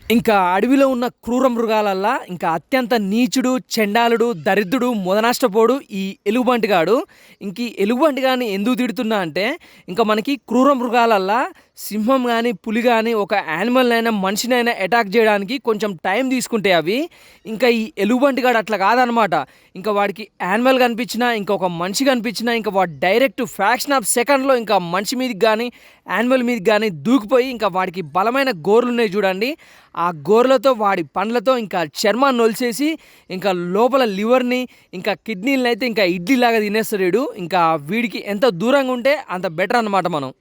ఇంకా అడవిలో ఉన్న క్రూర మృగాలల్లా ఇంకా అత్యంత నీచుడు, చెండాలుడు, దరిద్రుడు, మొదనష్టపోడు ఈ ఎలుగుబంటిగాడు. ఇంక ఈ ఎలుగుబంటిగాడిని ఎందుకు తిడుతున్నా అంటే, ఇంకా మనకి క్రూర మృగాలల్లా సింహం గాని, పులి గాని ఒక యానిమల్‌నైనా, మనిషినైనా అటాక్ జేయడానికి కొంచెం టైం తీసుకుంటాయి అవి. ఇంకా ఈ ఎలుగుబంటిగాడు అట్లా కాదనమాట. ఇంకా వాడికి యానిమల్ కనిపించినా, ఇంకొక మనిషి కనిపించినా, ఇంక వాడు డైరెక్ట్ ఫ్రాక్షన్ ఆఫ్ సెకండ్‌లో ఇంకా మనిషి మీదకి గాని, యానిమల్ మీదకి గాని దూకిపోయి ఇంకా వాడికి బలమైన గోర్లున్నాయి చూడండి. ఆ గోర్లతో వాడి పండ్లతో ఇంకా చర్మాన్ని ఒలిచేసి ఇంకా లోపల లివర్‌ని, ఇంకా కిడ్నీలనైతే ఇంకా ఇడ్లీలాగా తినేస్తాడు ఈడు. ఇంకా వీడికి ఎంత దూరంగా ఉంటే అంత బెటర్ అన్నమాట మనం.